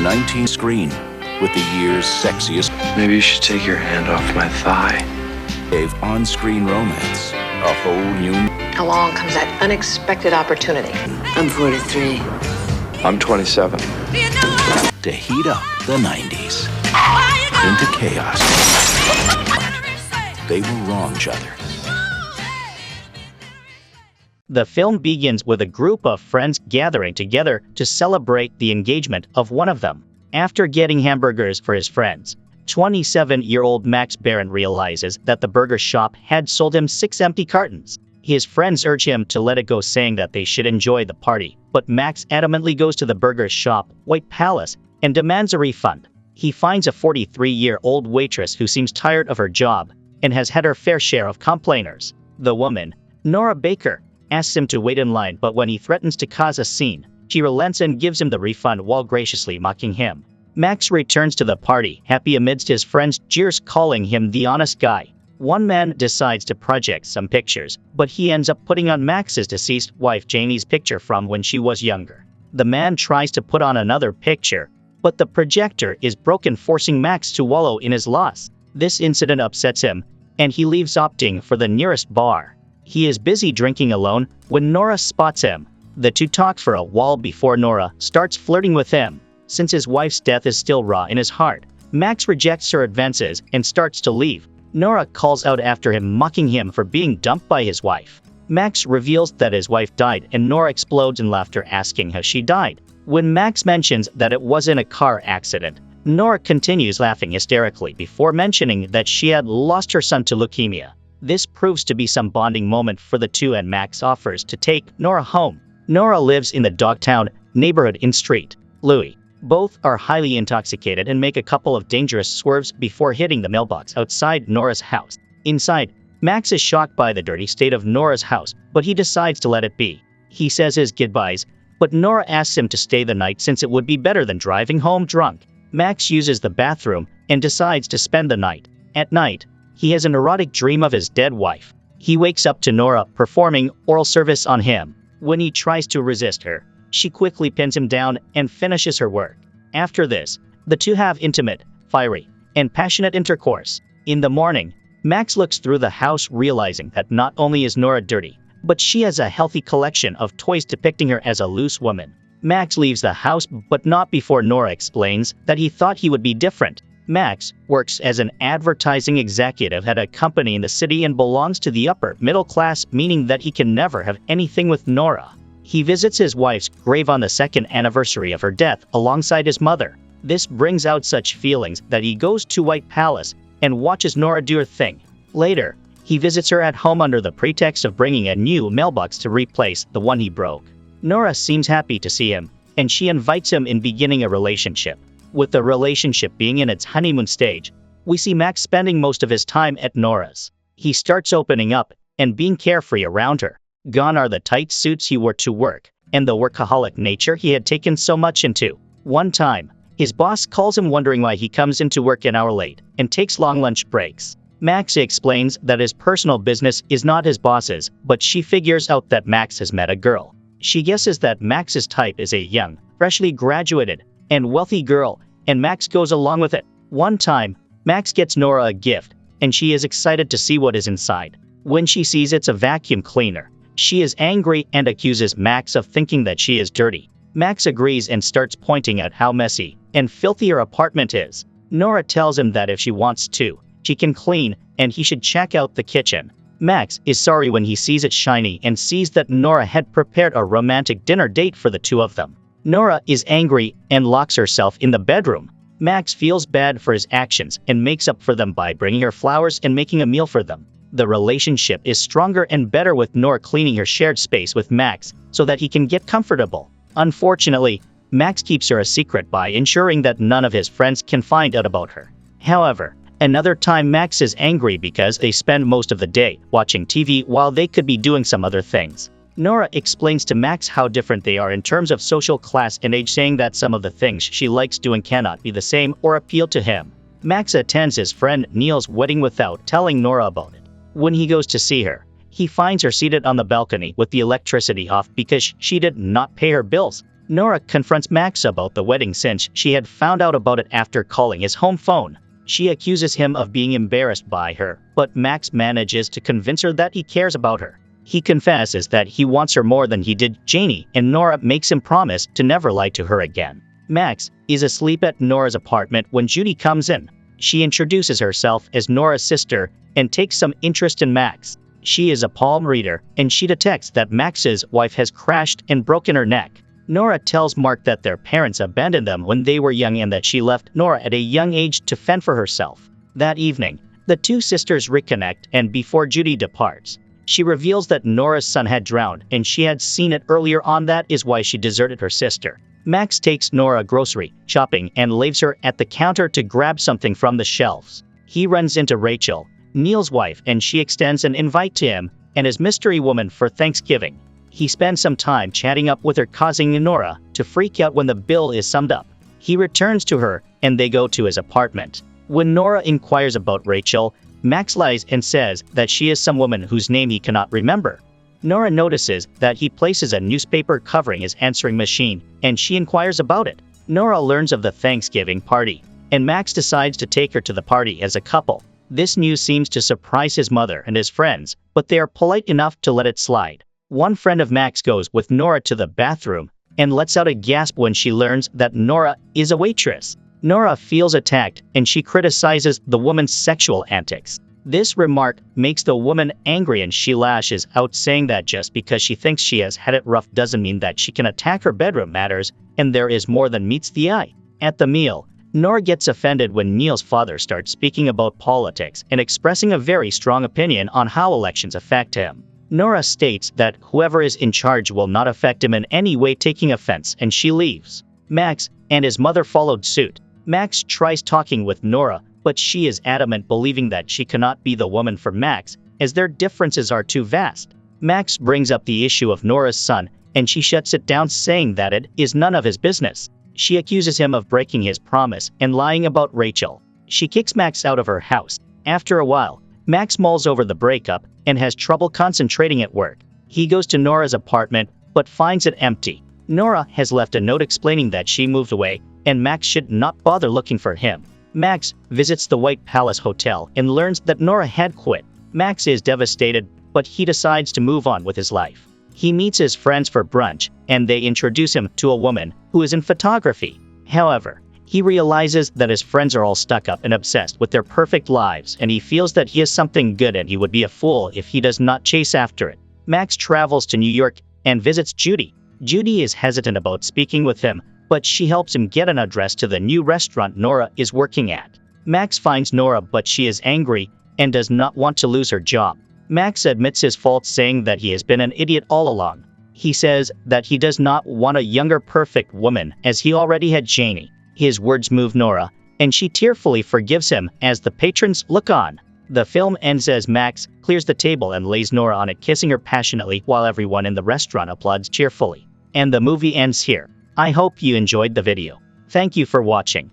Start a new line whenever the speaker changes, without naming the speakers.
19 screen with the year's sexiest
Maybe you should take your hand off my thigh.
wave on-screen romance. A whole new
Along comes that unexpected opportunity.
I'm 43.
I'm 27.
to heat up the 90s into chaos. They will wrong each other.
The film begins with a group of friends gathering together to celebrate the engagement of one of them. After getting hamburgers for his friends, 27-year-old Max Barron realizes that the burger shop had sold him 6 empty cartons. His friends urge him to let it go, saying that they should enjoy the party, but Max adamantly goes to the burger shop, White Palace, and demands a refund. He finds a 43-year-old waitress who seems tired of her job and has had her fair share of complainers. The woman, Nora Baker, asks him to wait in line, but when he threatens to cause a scene, she relents and gives him the refund while graciously mocking him. Max returns to the party, happy amidst his friends' jeers calling him the honest guy. One man decides to project some pictures, but he ends up putting on Max's deceased wife Janie's picture from when she was younger. The man tries to put on another picture, but the projector is broken, forcing Max to wallow in his loss. This incident upsets him, and he leaves, opting for the nearest bar. He is busy drinking alone when Nora spots him. The two talk for a while before Nora starts flirting with him. Since his wife's death is still raw in his heart, Max rejects her advances and starts to leave. Nora calls out after him, mocking him for being dumped by his wife. Max reveals that his wife died, and Nora explodes in laughter, asking how she died. When Max mentions that it was in a car accident, Nora continues laughing hysterically before mentioning that she had lost her son to leukemia. This proves to be some bonding moment for the two, and Max offers to take Nora home. Nora lives in the Dogtown neighborhood in St. Louis. Both are highly intoxicated and make a couple of dangerous swerves before hitting the mailbox outside Nora's house. Inside, Max is shocked by the dirty state of Nora's house, but he decides to let it be. He says his goodbyes, but Nora asks him to stay the night since it would be better than driving home drunk. Max uses the bathroom and decides to spend the night. At night, he has an erotic dream of his dead wife. He wakes up to Nora performing oral service on him. When he tries to resist her, she quickly pins him down and finishes her work. After this, the two have intimate, fiery, and passionate intercourse. In the morning, Max looks through the house, realizing that not only is Nora dirty, but she has a healthy collection of toys depicting her as a loose woman. Max leaves the house, but not before Nora explains that he thought he would be different. Max works as an advertising executive at a company in the city and belongs to the upper middle class, meaning that he can never have anything with Nora. He visits his wife's grave on the 2nd anniversary of her death alongside his mother. This brings out such feelings that he goes to White Palace and watches Nora do her thing. Later, he visits her at home under the pretext of bringing a new mailbox to replace the one he broke. Nora seems happy to see him, and she invites him in beginning a relationship. With the relationship being in its honeymoon stage, we see Max spending most of his time at Nora's. He starts opening up and being carefree around her. Gone are the tight suits he wore to work, and the workaholic nature he had taken so much into. One time, his boss calls him, wondering why he comes into work an hour late and takes long lunch breaks. Max explains that his personal business is not his boss's, but she figures out that Max has met a girl. She guesses that Max's type is a young, freshly graduated, and wealthy girl, and Max goes along with it. One time, Max gets Nora a gift, and she is excited to see what is inside. When she sees it's a vacuum cleaner, she is angry and accuses Max of thinking that she is dirty. Max agrees and starts pointing out how messy and filthy her apartment is. Nora tells him that if she wants to, she can clean, and he should check out the kitchen. Max is sorry when he sees it shiny and sees that Nora had prepared a romantic dinner date for the two of them. Nora is angry and locks herself in the bedroom. Max feels bad for his actions and makes up for them by bringing her flowers and making a meal for them. The relationship is stronger and better with Nora cleaning her shared space with Max so that he can get comfortable. Unfortunately, Max keeps her a secret by ensuring that none of his friends can find out about her. However, another time Max is angry because they spend most of the day watching TV while they could be doing some other things. Nora explains to Max how different they are in terms of social class and age, saying that some of the things she likes doing cannot be the same or appeal to him. Max attends his friend Neil's wedding without telling Nora about it. When he goes to see her, he finds her seated on the balcony with the electricity off because she did not pay her bills. Nora confronts Max about the wedding since she had found out about it after calling his home phone. She accuses him of being embarrassed by her, but Max manages to convince her that he cares about her. He confesses that he wants her more than he did Janie, and Nora makes him promise to never lie to her again. Max is asleep at Nora's apartment when Judy comes in. She introduces herself as Nora's sister and takes some interest in Max. She is a palm reader, and she detects that Max's wife has crashed and broken her neck. Nora tells Mark that their parents abandoned them when they were young and that she left Nora at a young age to fend for herself. That evening, the two sisters reconnect, and before Judy departs, she reveals that Nora's son had drowned and she had seen it earlier on. That is why she deserted her sister. Max takes Nora grocery shopping and leaves her at the counter to grab something from the shelves. He runs into Rachel, Neil's wife, and she extends an invite to him and his mystery woman for Thanksgiving. He spends some time chatting up with her, causing Nora to freak out when the bill is summed up. He returns to her and they go to his apartment. When Nora inquires about Rachel, Max lies and says that she is some woman whose name he cannot remember. Nora notices that he places a newspaper covering his answering machine, and she inquires about it. Nora learns of the Thanksgiving party, and Max decides to take her to the party as a couple. This news seems to surprise his mother and his friends, but they are polite enough to let it slide. One friend of Max goes with Nora to the bathroom and lets out a gasp when she learns that Nora is a waitress. Nora feels attacked and she criticizes the woman's sexual antics. This remark makes the woman angry and she lashes out, saying that just because she thinks she has had it rough doesn't mean that she can attack her bedroom matters, and there is more than meets the eye. At the meal, Nora gets offended when Neil's father starts speaking about politics and expressing a very strong opinion on how elections affect him. Nora states that whoever is in charge will not affect him in any way, taking offense, and she leaves. Max and his mother followed suit. Max tries talking with Nora, but she is adamant, believing that she cannot be the woman for Max, as their differences are too vast. Max brings up the issue of Nora's son, and she shuts it down, saying that it is none of his business. She accuses him of breaking his promise and lying about Rachel. She kicks Max out of her house. After a while, Max mulls over the breakup and has trouble concentrating at work. He goes to Nora's apartment, but finds it empty. Nora has left a note explaining that she moved away, and Max should not bother looking for him. Max visits the White Palace Hotel and learns that Nora had quit. Max is devastated, but he decides to move on with his life. He meets his friends for brunch, and they introduce him to a woman who is in photography. However, he realizes that his friends are all stuck up and obsessed with their perfect lives, and he feels that he is something good and he would be a fool if he does not chase after it. Max travels to New York and visits Judy. Judy is hesitant about speaking with him, but she helps him get an address to the new restaurant Nora is working at. Max finds Nora, but she is angry and does not want to lose her job. Max admits his fault, saying that he has been an idiot all along. He says that he does not want a younger perfect woman, as he already had Janie. His words move Nora, and she tearfully forgives him as the patrons look on. The film ends as Max clears the table and lays Nora on it, kissing her passionately while everyone in the restaurant applauds cheerfully. And the movie ends here. I hope you enjoyed the video. Thank you for watching.